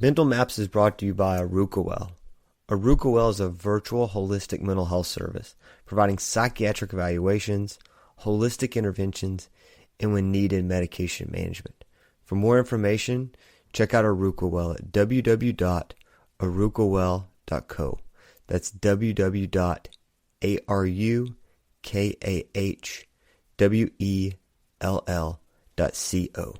Mental Maps is brought to you by Well. Well is a virtual holistic mental health service, providing psychiatric evaluations, holistic interventions, and when needed, medication management. For more information, check out Well at www.arukawell.co. That's www.arukawell.co.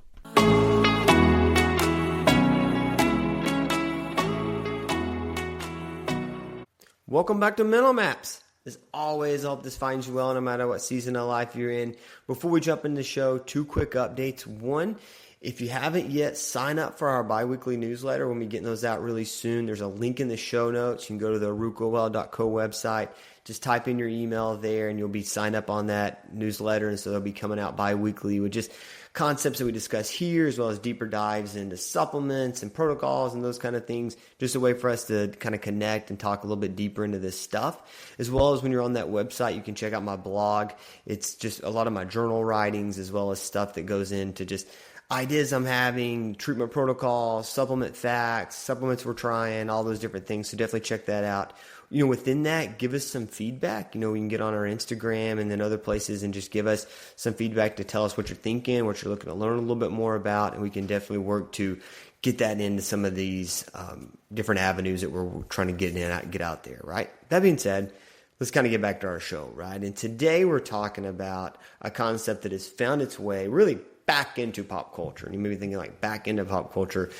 Welcome back to Mental Maps. As always, I hope this finds you well no matter what season of life you're in. Before we jump into the show, two quick updates. One, if you haven't yet, sign up for our biweekly newsletter. We'll be getting those out really soon. There's a link in the show notes. You can go to the arukawell.co website. Just type in your email there and you'll be signed up on that newsletter. And so they'll be coming out biweekly with just concepts that we discuss here, as well as deeper dives into supplements and protocols and those kind of things. Just a way for us to kind of connect and talk a little bit deeper into this stuff. As well as when you're on that website, you can check out my blog. It's just a lot of my journal writings, as well as stuff that goes into just ideas I'm having, treatment protocols, supplement facts, supplements we're trying, all those different things. So definitely check that out. Within that, give us some feedback. We can get on our Instagram and then other places and just give us some feedback to tell us what you're thinking, what you're looking to learn a little bit more about. And we can definitely work to get that into some of these different avenues that we're trying to get out there, right? That being said, let's kind of get back to our show, right? And today we're talking about a concept that has found its way really back into pop culture. And you may be thinking like back into pop culture.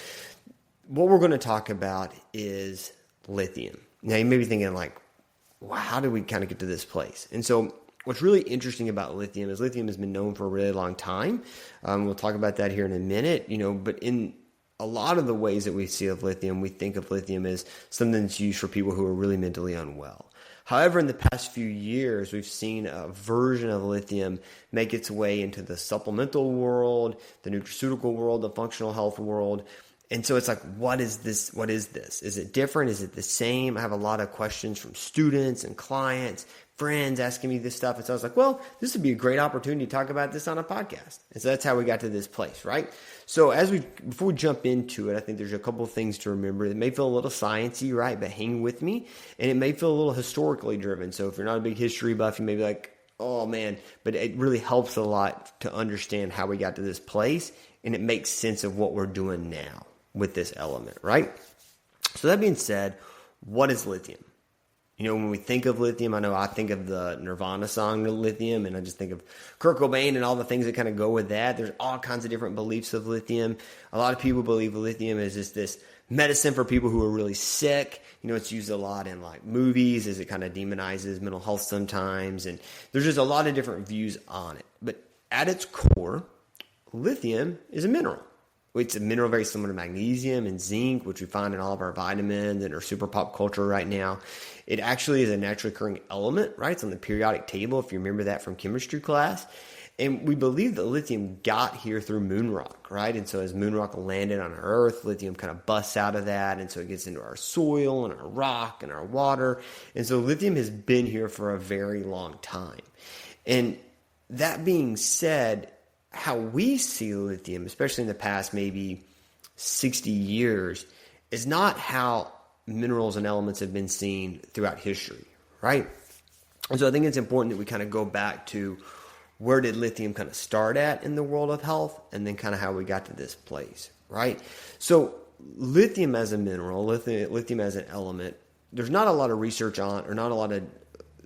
What we're going to talk about is lithium. Now you may be thinking like, wow, how did we kind of get to this place? And so what's really interesting about lithium is lithium has been known for a really long time. We'll talk about that here in a minute, but in a lot of the ways that we see of lithium, we think of lithium as something that's used for people who are really mentally unwell. However, in the past few years, we've seen a version of lithium make its way into the supplemental world, the nutraceutical world, the functional health world. And so it's like, what is this? What is this? Is it different? Is it the same? I have a lot of questions from students and clients, friends asking me this stuff. And so I was like, well, this would be a great opportunity to talk about this on a podcast. And so that's how we got to this place, right? So before we jump into it, I think there's a couple of things to remember. It may feel a little sciencey, right? But hang with me. And it may feel a little historically driven. So if you're not a big history buff, you may be like, oh man, but it really helps a lot to understand how we got to this place. And it makes sense of what we're doing now with this element, right? So that being said, what is lithium? When we think of lithium, I know I think of the Nirvana song, Lithium, and I just think of Kurt Cobain and all the things that kind of go with that. There's all kinds of different beliefs of lithium. A lot of people believe lithium is just this medicine for people who are really sick. It's used a lot in like movies as it kind of demonizes mental health sometimes. And there's just a lot of different views on it. But at its core, lithium is a mineral. It's a mineral very similar to magnesium and zinc, which we find in all of our vitamins and are super pop culture right now. It actually is a naturally occurring element, right? It's on the periodic table, if you remember that from chemistry class. And we believe that lithium got here through moon rock, right? And so as moon rock landed on our Earth, lithium kind of busts out of that. And so it gets into our soil and our rock and our water. And so lithium has been here for a very long time. And that being said, how we see lithium, especially in the past maybe 60 years, is not how minerals and elements have been seen throughout history, right? And so I think it's important that we kind of go back to where did lithium kind of start at in the world of health, and then kind of how we got to this place, right? So lithium as a mineral, lithium as an element, there's not a lot of research on, or not a lot of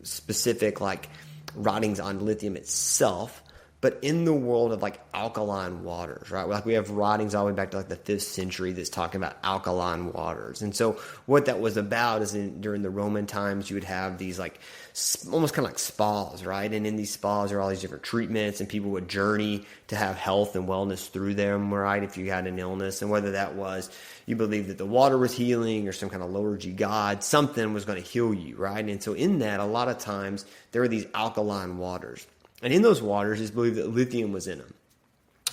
specific like writings on lithium itself. But in the world of like alkaline waters, right? Like we have writings all the way back to like the 5th century that's talking about alkaline waters. And so what that was about is during the Roman times, you would have these like almost kind of like spas, right? And in these spas are all these different treatments, and people would journey to have health and wellness through them, right? If you had an illness, and whether that was you believe that the water was healing or some kind of lower G god, something was going to heal you, right? And so in that, a lot of times there were these alkaline waters. And in those waters, it's believed that lithium was in them,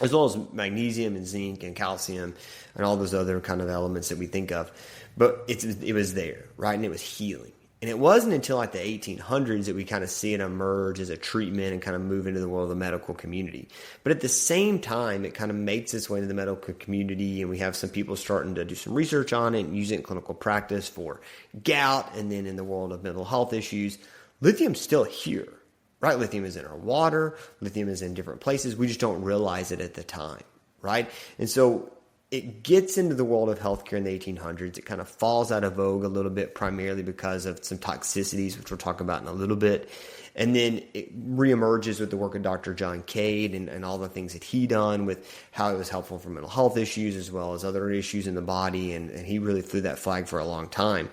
as well as magnesium and zinc and calcium and all those other kind of elements that we think of. But it was there, right? And it was healing. And it wasn't until like the 1800s that we kind of see it emerge as a treatment and kind of move into the world of the medical community. But at the same time, it kind of makes its way into the medical community, and we have some people starting to do some research on it and use it in clinical practice for gout. And then in the world of mental health issues, lithium's still here, right? Lithium is in our water. Lithium is in different places. We just don't realize it at the time, right? And so it gets into the world of healthcare in the 1800s. It kind of falls out of vogue a little bit, primarily because of some toxicities, which we'll talk about in a little bit. And then it reemerges with the work of Dr. John Cade and all the things that he done with how it was helpful for mental health issues as well as other issues in the body. And he really flew that flag for a long time.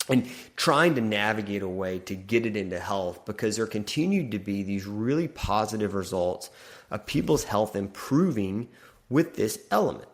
And trying to navigate a way to get it into health, because there continued to be these really positive results of people's health improving with this element.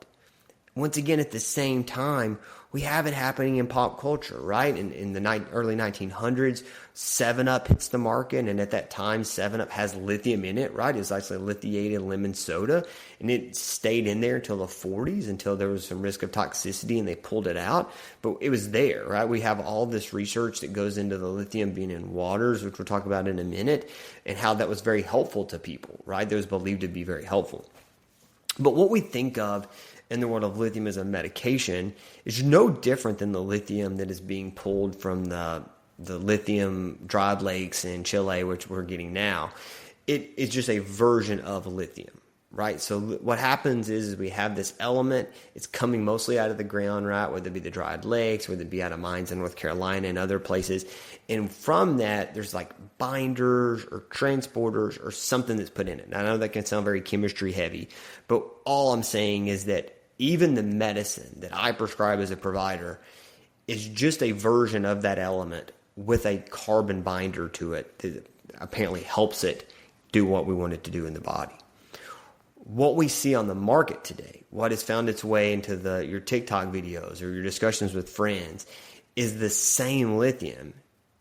Once again, at the same time, we have it happening in pop culture, right? In the early 1900s, 7-Up hits the market, and at that time, 7-Up has lithium in it, right? It's actually a lithiated lemon soda, and it stayed in there until the 40s, until there was some risk of toxicity, and they pulled it out. But it was there, right? We have all this research that goes into the lithium being in waters, which we'll talk about in a minute, and how that was very helpful to people, right? That was believed to be very helpful. But what we think of in the world of lithium as a medication is no different than the lithium that is being pulled from the lithium dried lakes in Chile, which we're getting now. It is just a version of lithium, right? So what happens is we have this element. It's coming mostly out of the ground, right? Whether it be the dried lakes, whether it be out of mines in North Carolina and other places. And from that, there's like binders or transporters or something that's put in it. Now, I know that can sound very chemistry heavy, but all I'm saying is that even the medicine that I prescribe as a provider is just a version of that element with a carbon binder to it that apparently helps it do what we want it to do in the body. What we see on the market today, what has found its way into your TikTok videos or your discussions with friends, is the same lithium,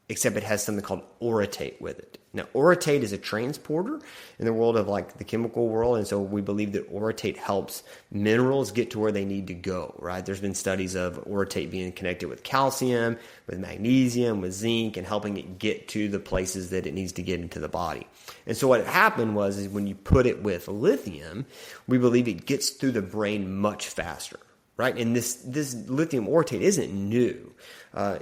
except it has something called orotate with it. Now, orotate is a transporter in the world of like the chemical world, and so we believe that orotate helps minerals get to where they need to go, right? There's been studies of orotate being connected with calcium, with magnesium, with zinc, and helping it get to the places that it needs to get into the body. And so what happened is when you put it with lithium, we believe it gets through the brain much faster, right? And this lithium orotate isn't new.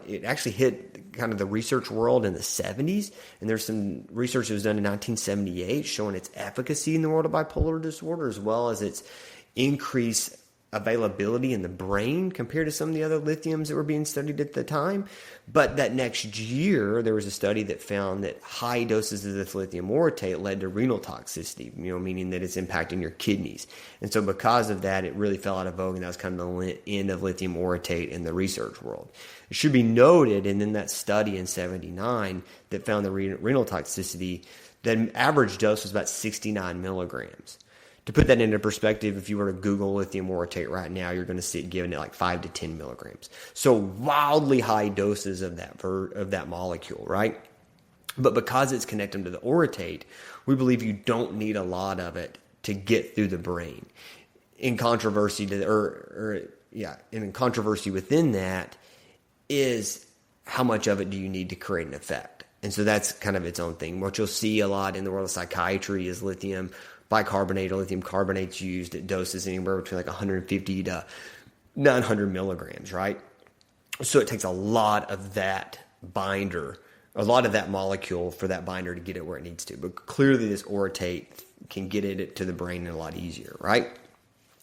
It actually hit kind of the research world in the 70s, and there's some research that was done in 1978 showing its efficacy in the world of bipolar disorder, as well as its increased availability in the brain compared to some of the other lithiums that were being studied at the time. But that next year, there was a study that found that high doses of this lithium orotate led to renal toxicity, meaning that it's impacting your kidneys. And so because of that, it really fell out of vogue, and that was kind of the end of lithium orotate in the research world. It should be noted, and in that study in 79 that found the renal toxicity, the average dose was about 69 milligrams. To put that into perspective, if you were to Google lithium orotate right now, you're going to see it given at like 5 to 10 milligrams. So wildly high doses of that molecule, right? But because it's connected to the orotate, we believe you don't need a lot of it to get through the brain. In controversy within that is how much of it do you need to create an effect? And so that's kind of its own thing. What you'll see a lot in the world of psychiatry is lithium bicarbonate or lithium carbonate's used at doses anywhere between like 150 to 900 milligrams, right? So it takes a lot of that binder, a lot of that molecule for that binder to get it where it needs to. But clearly this orotate can get it to the brain a lot easier, right?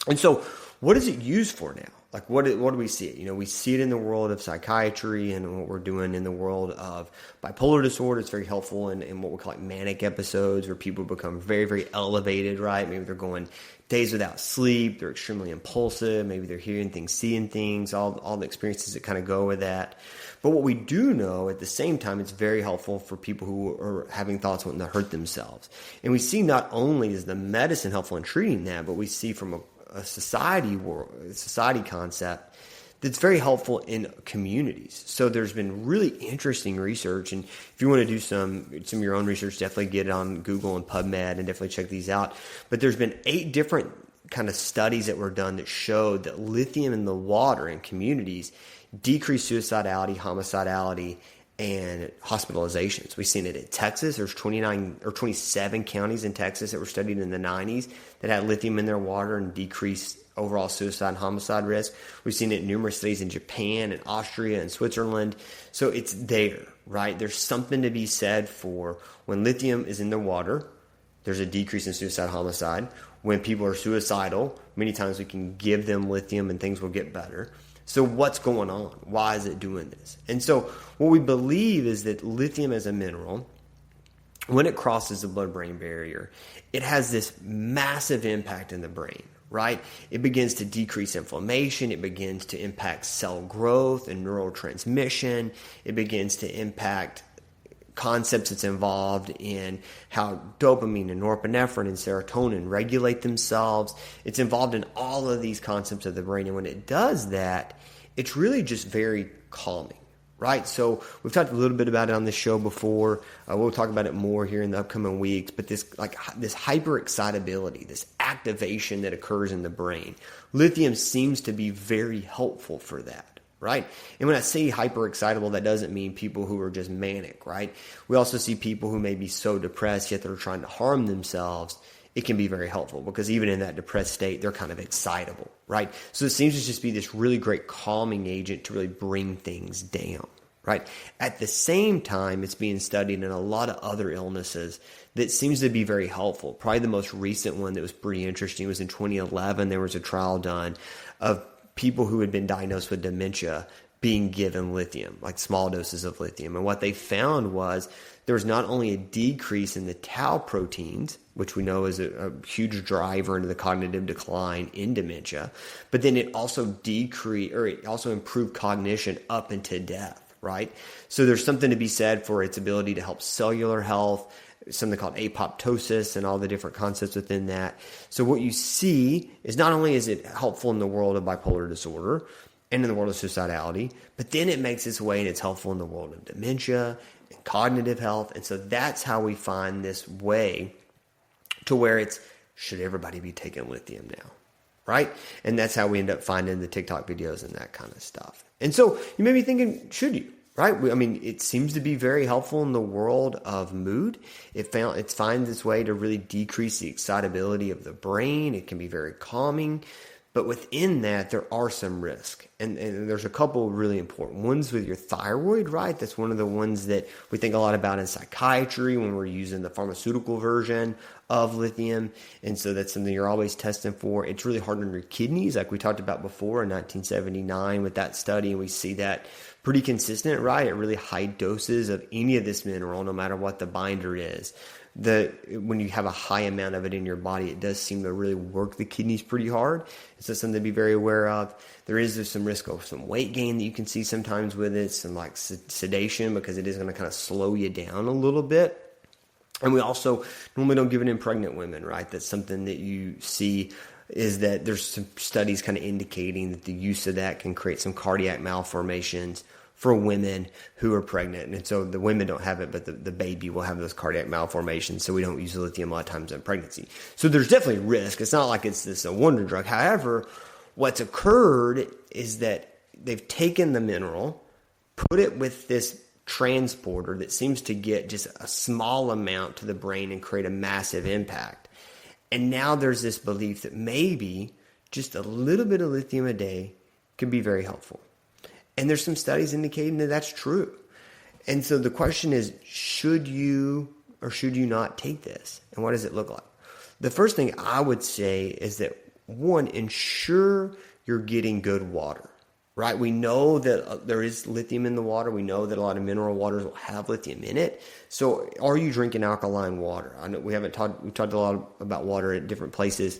And so what is it used for now? Like what do we see it? We see it in the world of psychiatry and what we're doing in the world of bipolar disorder. It's very helpful in what we call like manic episodes where people become very, very elevated, right? Maybe they're going days without sleep. They're extremely impulsive. Maybe they're hearing things, seeing things, all the experiences that kind of go with that. But what we do know at the same time, it's very helpful for people who are having thoughts wanting to hurt themselves. And we see not only is the medicine helpful in treating that, but we see from a society concept that's very helpful in communities. So there's been really interesting research, and if you want to do some of your own research, definitely get it on Google and PubMed and definitely check these out. But there's been 8 different kind of studies that were done that showed that lithium in the water in communities decreased suicidality, homicidality, and hospitalizations. We've seen it in Texas. There's 29 or 27 counties in Texas that were studied in the 90s that had lithium in their water and decreased overall suicide and homicide risk. We've seen it in numerous studies in Japan and Austria and Switzerland. So it's there, right? There's something to be said for when lithium is in the water, there's a decrease in suicide homicide. When people are suicidal, many times we can give them lithium and things will get better. So what's going on? Why is it doing this? And so what we believe is that lithium as a mineral, when it crosses the blood-brain barrier, it has this massive impact in the brain, right? It begins to decrease inflammation. It begins to impact cell growth and neurotransmission. It begins to impact concepts that's involved in how dopamine and norepinephrine and serotonin regulate themselves. It's involved in all of these concepts of the brain. And when it does that, it's really just very calming, right? So we've talked a little bit about it on this show before. We'll talk about it more here in the upcoming weeks. But this hyperexcitability, this activation that occurs in the brain, lithium seems to be very helpful for that. Right? And when I say hyperexcitable, that doesn't mean people who are just manic, right? We also see people who may be so depressed yet they're trying to harm themselves. It can be very helpful because even in that depressed state, they're kind of excitable, right? So it seems to just be this really great calming agent to really bring things down, right? At the same time, it's being studied in a lot of other illnesses that seems to be very helpful. Probably the most recent one that was pretty interesting was in 2011. There was a trial done of people who had been diagnosed with dementia being given lithium, like small doses of lithium. And what they found was there was not only a decrease in the tau proteins, which we know is a huge driver into the cognitive decline in dementia, but then it also it also improved cognition up into death, right? So there's something to be said for its ability to help cellular health, something called apoptosis and all the different concepts within that. So what you see is not only is it helpful in the world of bipolar disorder and in the world of suicidality, but then it makes its way and it's helpful in the world of dementia and cognitive health. And so that's how we find this way to where it's, should everybody be taking lithium now, right? And that's how we end up finding the TikTok videos and that kind of stuff. And so you may be thinking, should you? Right? I mean, it seems to be very helpful in the world of mood. It finds its way to really decrease the excitability of the brain. It can be very calming. But within that, there are some risks. And there's a couple really important ones with your thyroid, right? That's one of the ones that we think a lot about in psychiatry when we're using the pharmaceutical version of lithium. And so that's something you're always testing for. It's really hard on your kidneys, like we talked about before in 1979 with that study. And we see that pretty consistent, right? At really high doses of any of this mineral, no matter what the binder is. When you have a high amount of it in your body, it does seem to really work the kidneys pretty hard. So something to be very aware of. There's some risk of some weight gain that you can see sometimes with it, some like sedation, because it is going to kind of slow you down a little bit. And we also normally don't give it in pregnant women, right? That's something that you see is that there's some studies kind of indicating that the use of that can create some cardiac malformations for women who are pregnant. And so the women don't have it, but the baby will have those cardiac malformations. So we don't use lithium a lot of times in pregnancy. So there's definitely risk. It's not like it's this a wonder drug. However, what's occurred is that they've taken the mineral, put it with this transporter that seems to get just a small amount to the brain and create a massive impact. And now there's this belief that maybe just a little bit of lithium a day could be very helpful. And there's some studies indicating that that's true. And so the question is, should you or should you not take this? And what does it look like? The first thing I would say is that, one, ensure you're getting good water, right? We know that there is lithium in the water. We know that a lot of mineral waters will have lithium in it. So are you drinking alkaline water? I know we talked a lot about water at different places,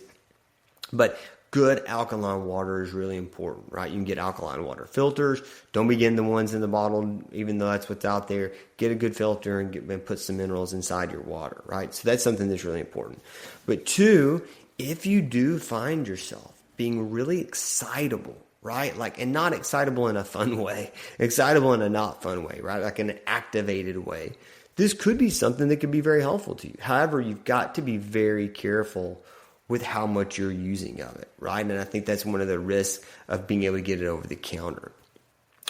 but good alkaline water is really important, right? You can get alkaline water filters. Don't be getting the ones in the bottle, even though that's what's out there. Get a good filter and put some minerals inside your water, right? So that's something that's really important. But two, if you do find yourself being really excitable, right? And not excitable in a fun way, excitable in a not fun way, right? Like in an activated way. This could be something that could be very helpful to you. However, you've got to be very careful with how much you're using of it, right? And I think that's one of the risks of being able to get it over the counter.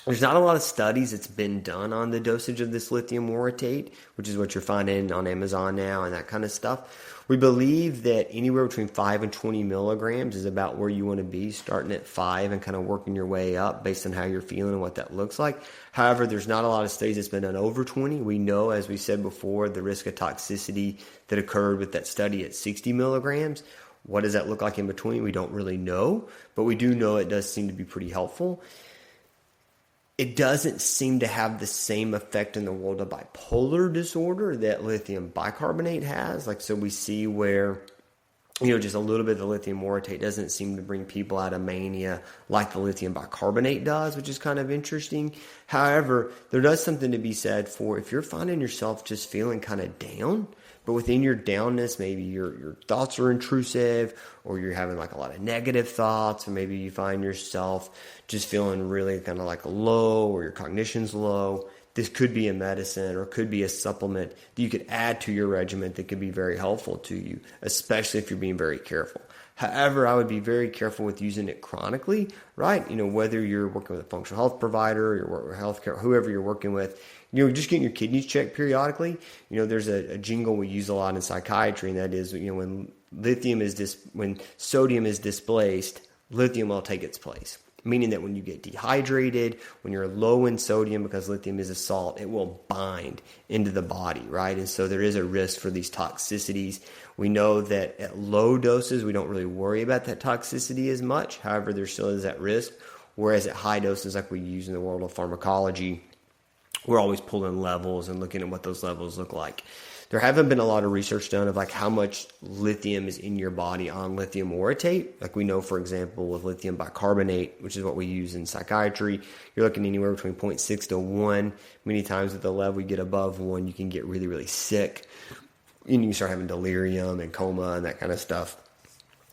There's not a lot of studies that's been done on the dosage of this lithium orotate, which is what you're finding on Amazon now and that kind of stuff. We believe that anywhere between 5 and 20 milligrams is about where you want to be, starting at 5 and kind of working your way up based on how you're feeling and what that looks like. However, there's not a lot of studies that's been done over 20. We know, as we said before, the risk of toxicity that occurred with that study at 60 milligrams. What does that look like in between? We don't really know, but we do know it does seem to be pretty helpful. It doesn't seem to have the same effect in the world of bipolar disorder that lithium bicarbonate has. Like, so we see where, just a little bit of the lithium orotate doesn't seem to bring people out of mania like the lithium bicarbonate does, which is kind of interesting. However, there does something to be said for if you're finding yourself just feeling kind of down, but within your downness, maybe your thoughts are intrusive, or you're having like a lot of negative thoughts, or maybe you find yourself just feeling really kind of like low, or your cognition's low. This could be a medicine or could be a supplement that you could add to your regimen that could be very helpful to you, especially if you're being very careful. However, I would be very careful with using it chronically, right? Whether you're working with a functional health provider, you're working with healthcare, whoever you're working with, just getting your kidneys checked periodically. There's a jingle we use a lot in psychiatry, and that is, when when sodium is displaced, lithium will take its place. Meaning that when you get dehydrated, when you're low in sodium, because lithium is a salt, it will bind into the body, right? And so there is a risk for these toxicities. We know that at low doses, we don't really worry about that toxicity as much. However, there still is that risk. Whereas at high doses, like we use in the world of pharmacology, we're always pulling levels and looking at what those levels look like. There haven't been a lot of research done of like how much lithium is in your body on lithium orotate. Like we know, for example, with lithium bicarbonate, which is what we use in psychiatry, you're looking anywhere between 0.6 to 1. Many times at the level you get above 1, you can get really, really sick. And you can start having delirium and coma and that kind of stuff.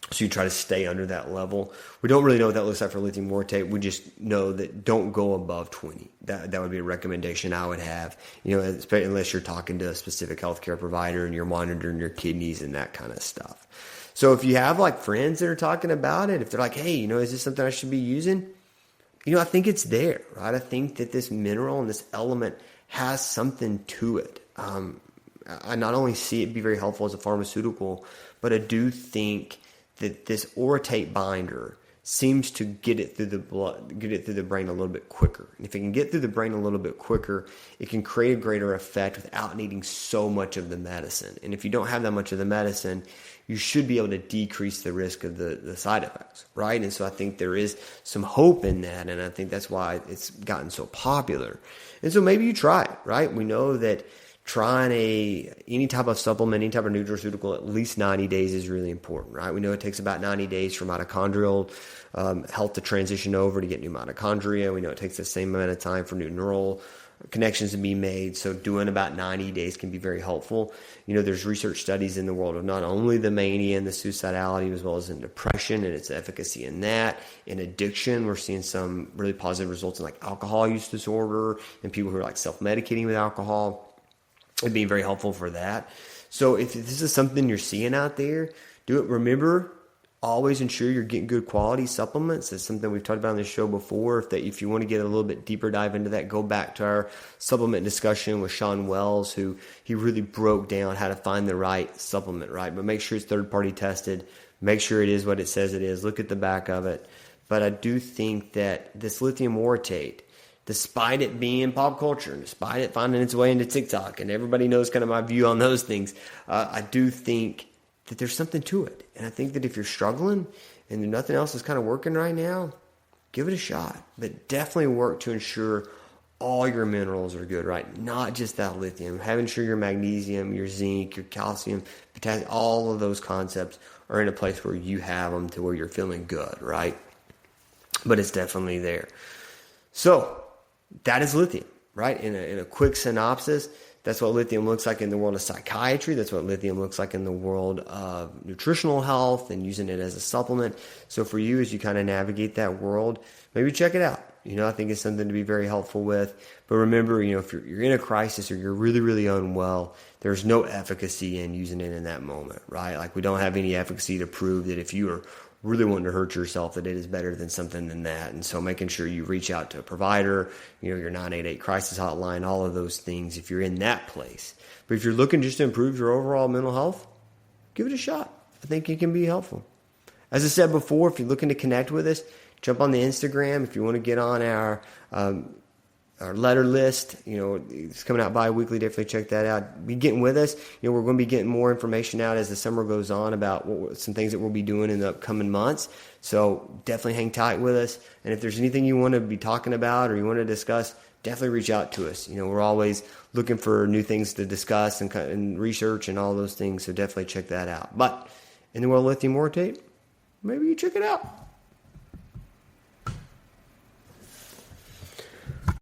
So you try to stay under that level. We don't really know what that looks like for lithium orotate. We just know that don't go above 20. That would be a recommendation I would have, unless you're talking to a specific healthcare provider and you're monitoring your kidneys and that kind of stuff. So if you have like friends that are talking about it, if they're like, hey, is this something I should be using? I think it's there, right? I think that this mineral and this element has something to it. I not only see it be very helpful as a pharmaceutical, but I do think that this orotate binder seems to get it through the blood, get it through the brain a little bit quicker. And if it can get through the brain a little bit quicker, it can create a greater effect without needing so much of the medicine. And if you don't have that much of the medicine, you should be able to decrease the risk of the side effects, right? And so I think there is some hope in that, and I think that's why it's gotten so popular. And so maybe you try it, right? We know that trying any type of supplement, any type of nutraceutical, at least 90 days is really important, right? We know it takes about 90 days for mitochondrial health to transition over to get new mitochondria. We know it takes the same amount of time for new neural connections to be made. So doing about 90 days can be very helpful. There's research studies in the world of not only the mania and the suicidality, as well as in depression and its efficacy in that. In addiction, we're seeing some really positive results in like alcohol use disorder and people who are like self-medicating with alcohol. It'd be very helpful for that. So if this is something you're seeing out there, do it. Remember, always ensure you're getting good quality supplements. That's something we've talked about on the show before. If you want to get a little bit deeper dive into that, go back to our supplement discussion with Sean Wells, who he really broke down how to find the right supplement, right? But make sure it's third-party tested. Make sure it is what it says it is. Look at the back of it. But I do think that this lithium orotate, despite it being pop culture, and despite it finding its way into TikTok, and everybody knows kind of my view on those things, I do think that there's something to it. And I think that if you're struggling and nothing else is kind of working right now, give it a shot. But definitely work to ensure all your minerals are good, right? Not just that lithium. Having sure your magnesium, your zinc, your calcium, potassium, all of those concepts are in a place where you have them to where you're feeling good, right? But it's definitely there. So that is lithium, right? In a quick synopsis, that's what lithium looks like in the world of psychiatry. That's what lithium looks like in the world of nutritional health and using it as a supplement. So for you, as you kind of navigate that world, maybe check it out. I think it's something to be very helpful with. But remember, if you're in a crisis or you're really, really unwell, there's no efficacy in using it in that moment, right? Like we don't have any efficacy to prove that if you are really wanting to hurt yourself, that it is better than something than that. And so making sure you reach out to a provider, your 988 crisis hotline, all of those things if you're in that place. But if you're looking just to improve your overall mental health, give it a shot. I think it can be helpful. As I said before, if you're looking to connect with us, jump on the Instagram. If you want to get on our letter list, it's coming out bi-weekly. Definitely check that out. Be getting with us. We're going to be getting more information out as the summer goes on about some things that we'll be doing in the upcoming months. So definitely hang tight with us. And if there's anything you want to be talking about or you want to discuss, definitely reach out to us. We're always looking for new things to discuss and research and all those things. So definitely check that out. But in the world of lithium orotate, maybe you check it out.